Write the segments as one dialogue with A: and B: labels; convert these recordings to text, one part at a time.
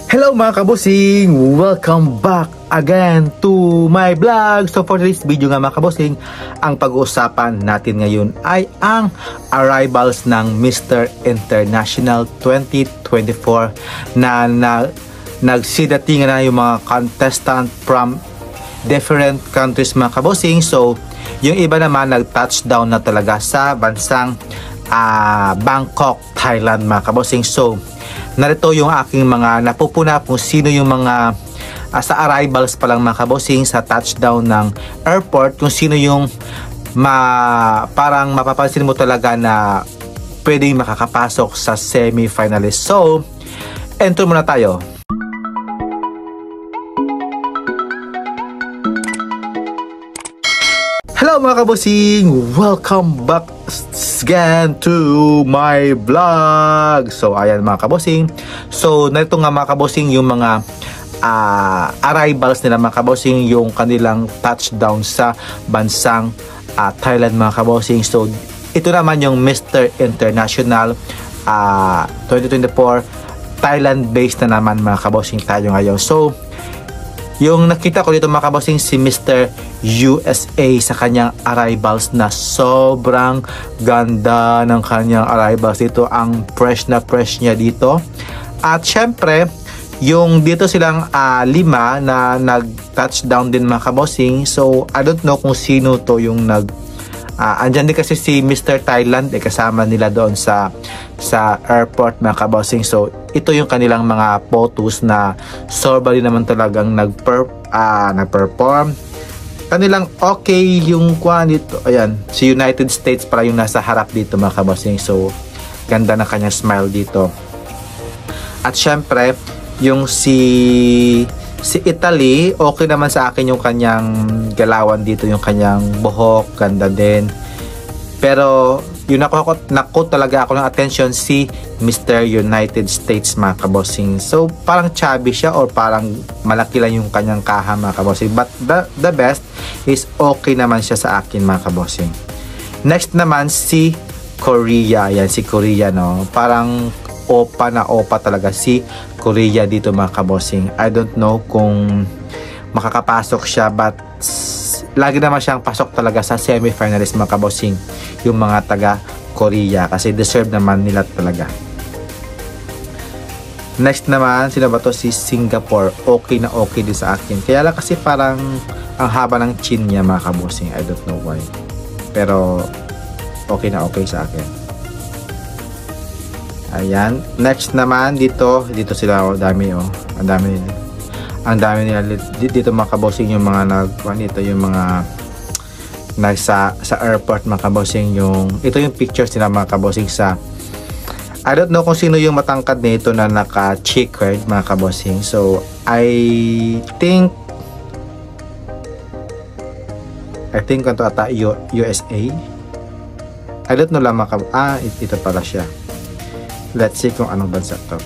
A: Hello mga kabosing! Welcome back again to my vlog. So for this video nga mga kabosing, ang pag-uusapan natin ngayon ay ang arrivals ng Mr. International 2024 na nagsidatingan na yung mga contestant from different countries mga kabosing. So yung iba naman nag-touchdown na talaga sa bansang Bangkok, Thailand mga kabosing. So narito yung aking mga napupuna kung sino yung mga sa arrivals pa lang mga kabosing sa touchdown ng airport, kung sino yung parang mapapansin mo talaga na pwedeng makakapasok sa semi-finalist. So enter muna tayo. Hello mga kabosing! Welcome back again to my vlog. So ayan mga kabosing. So narito nga mga kabosing yung mga arrivals nila mga kabosing, yung kanilang touchdown sa bansang Thailand mga kabosing. So ito naman yung Mr. International 2024 Thailand based na naman mga kabosing tayo ngayon. So yung nakita ko dito mga kabosing, si Mr. USA sa kanyang arrivals na sobrang ganda ng kanyang arrivals dito. Ang fresh na fresh niya dito. At syempre, yung dito silang lima na nag-touchdown din mga kabosing. So, I don't know kung sino to yung andyan din kasi si Mr. Thailand, kasama nila doon sa airport mga kabosing. So ito yung kanilang mga photos na sobrang naman talagang nag-perform. Kanilang okay yung dito. Ayan, si United States para yung nasa harap dito mga kabosing. So ganda na kanyang smile dito. At syempre yung si Italy, okay naman sa akin yung kanyang galawan dito, yung kanyang buhok, ganda din. Pero yung naku talaga ako ng attention si Mr. United States mga kabosing. So parang chubby siya or parang malaki lang yung kanyang kaha mga kabosing. But the best is okay naman siya sa akin mga kabosing. Next naman si Korea. Yan si Korea, no. Parang opa na opa talaga si Korea dito mga kabosing. I don't know kung makakapasok siya, but lagi naman siyang pasok talaga sa semi-finalist mga kabosing, yung mga taga Korea, kasi deserve naman nila talaga. Next naman, sino ba to? Si Singapore. Okay na okay din sa akin. Kaya lang kasi parang ang haba ng chin niya mga kabosing. I don't know why. Pero okay na okay sa akin. Ayan. Next naman dito sila, dami ang dami nila dito mga kabosing, yung mga yung mga nasa airport mga kabosing. Ito yung pictures nila mga kabosing sa I don't know kung sino yung matangkad nito na naka-checkered mga kabosing. So I think kanto ata USA. I don't know lang ito pala siya. Let's see kung anong bansa to.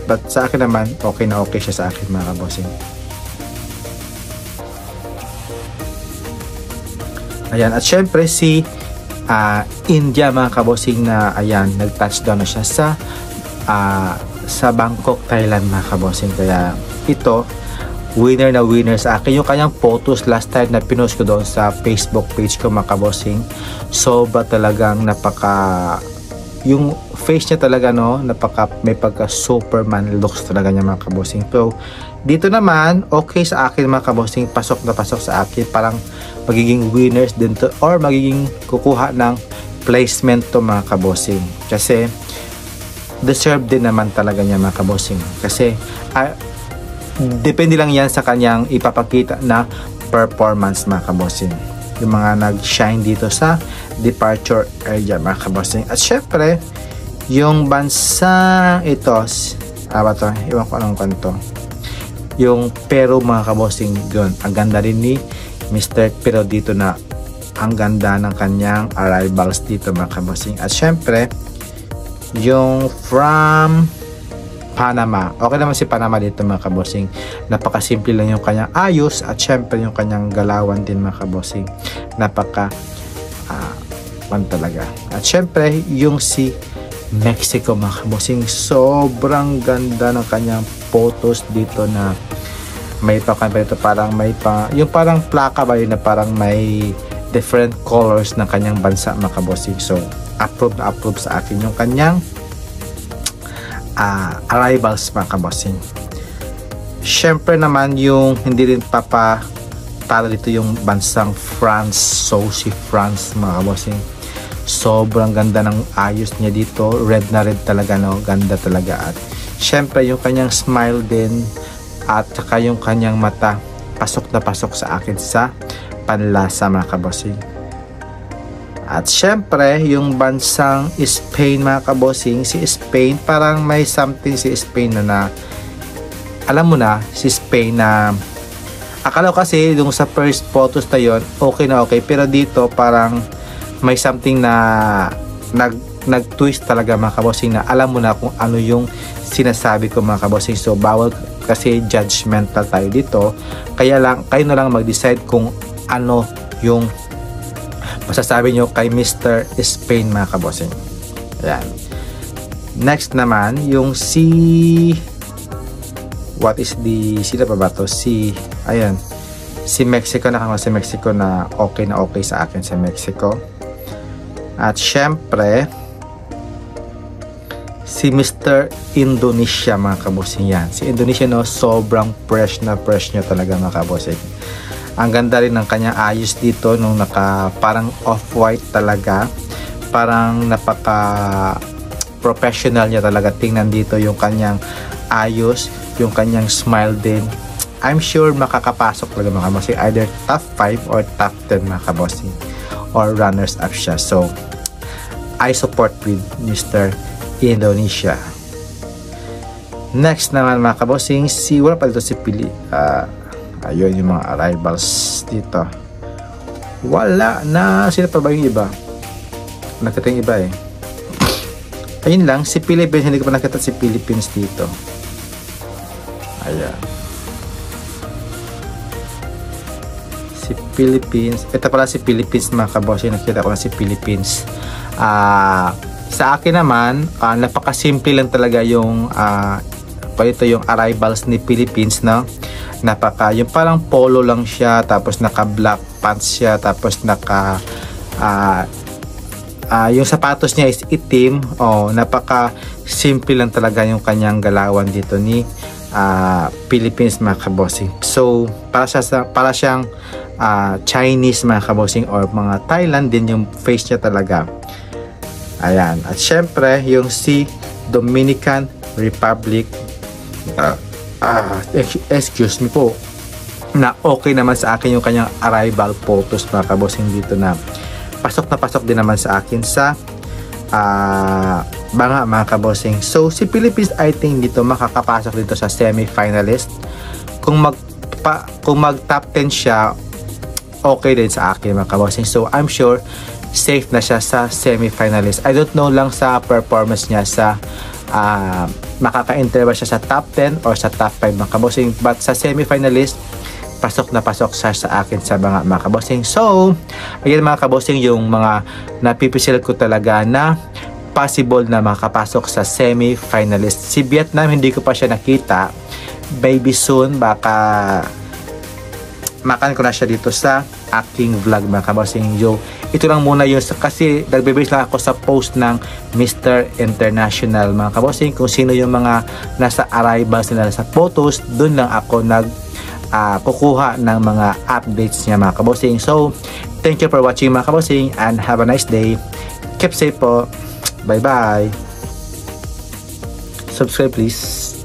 A: But sa akin naman, okay na okay siya sa akin mga kabosing. Ayan, at syempre si India mga kabosing na ayan, nag-touchdown na siya sa Bangkok, Thailand mga kabosing. Kaya ito, winner na winner sa akin. Yung kanyang photos last time na pinost ko doon sa Facebook page ko mga kabosing, sobra talagang yung face niya talaga, no, may pagka Superman looks talaga niya mga kabosing. So dito naman okay sa akin mga kabosing, pasok na pasok sa akin. Parang magiging winners din to, or magiging kukuha ng placement to mga kabosing, kasi deserve din naman talaga niya mga kabosing. Kasi depende lang yan sa kanyang ipapakita na performance mga kabosing, yung mga nag-shine dito sa departure area mga kabosing. At syempre yung bansa ito, iwan ko anong kanto, yung Peru mga kabosing. Yun, ang ganda rin ni Mr. Pero dito na ang ganda ng kanyang arrivals dito mga kabosing. At syempre yung from Panama, okay naman si Panama dito mga kabosing. Napakasimple lang yung kanyang ayos, at syempre yung kanyang galawan din mga kabosing, napaka talaga. At syempre yung si Mexico mga kabosing. Sobrang ganda ng kanyang photos dito na may pa parang may pa yung parang plaka ba yun na parang may different colors ng kanyang bansa mga kabosing. So approve sa akin yung kanyang arrivals mga kabosing. Syempre naman yung hindi rin talo dito yung bansang France. So si France mga kabosing, sobrang ganda ng ayos niya dito, red na red talaga, no? Ganda talaga. At syempre yung kanyang smile din at saka yung kanyang mata, pasok na pasok sa akin sa panlasa mga kabosing. At syempre yung bansang Spain mga kabosing, si Spain parang may something si Spain na alam mo na si Spain na akala ko kasi yung sa first photos na yon okay na okay, pero dito parang may something na nag-twist talaga mga kabosing na alam mo na kung ano yung sinasabi ko mga kabosing. So bawal kasi judgmental tayo dito, kaya lang kayo na lang mag-decide kung ano yung masasabi nyo kay Mr. Spain mga kabosing. Ayan. Next naman yung what is the sila pa ba to? Ayan, si Mexico si Mexico na okay sa akin sa Mexico. At syempre si Mr. Indonesia mga kabosing. Yan, si Indonesia no, sobrang fresh niya talaga mga kabosing. Ang ganda rin ng kanyang ayos dito nung parang off-white talaga, parang napaka professional niya talaga. Tingnan dito yung kanyang ayos, yung kanyang smile din. I'm sure makakapasok talaga mga kabosing, either top 5 or top 10 mga kabosing, or runners up siya. So I support with Mr. Indonesia. Next naman mga kabosing, wala pa dito si Pili. Ayun yung mga arrivals dito. Wala na. Sila pa ba yung iba? Nakita yung iba eh. Ayun lang, si Philippines, hindi ko pa nakita si Philippines dito. Ayan. Si Philippines. Ito pala si Philippines mga kabosing. Nakita ko na si Philippines. Sa akin naman, napakasimple lang talaga yung ito yung arrivals ni Philippines, no? Yung parang polo lang siya, tapos naka black pants siya, tapos naka yung sapatos niya is itim. Napaka simple lang talaga yung kanyang galawan dito ni Philippines mga kabosing. So para siyang Chinese mga kabosing, or mga Thailand din yung face niya talaga. Ayan. At syempre yung si Dominican Republic, excuse me po, na okay naman sa akin yung kanyang arrival photos mga kabosing dito, na pasok din naman sa akin sa mga kabosing. So si Philippines, I think dito makakapasok dito sa semi-finalist. Kung mag top 10 siya, okay din sa akin mga kabosing. So I'm sure safe na siya sa semi-finalist. I don't know lang sa performance niya sa makaka-enter ba siya sa top 10 or sa top 5 mga kabosing. But sa semi-finalist, pasok na pasok siya sa akin sa mga kabosing. So again mga kabosing, yung mga napipisil ko talaga na possible na makapasok sa semi-finalist. Si Vietnam, hindi ko pa siya nakita. Maybe soon, baka makan ko na siya dito sa aking vlog mga kabosing. Ito lang muna yun, kasi nagbe-base lang ako sa post ng Mr. International mga kabosing. Kung sino yung mga nasa arrivals nila sa photos, dun lang ako kukuha ng mga updates niya mga kabosing. So thank you for watching mga kabosing, and have a nice day. Keep safe po. Bye bye. Subscribe please.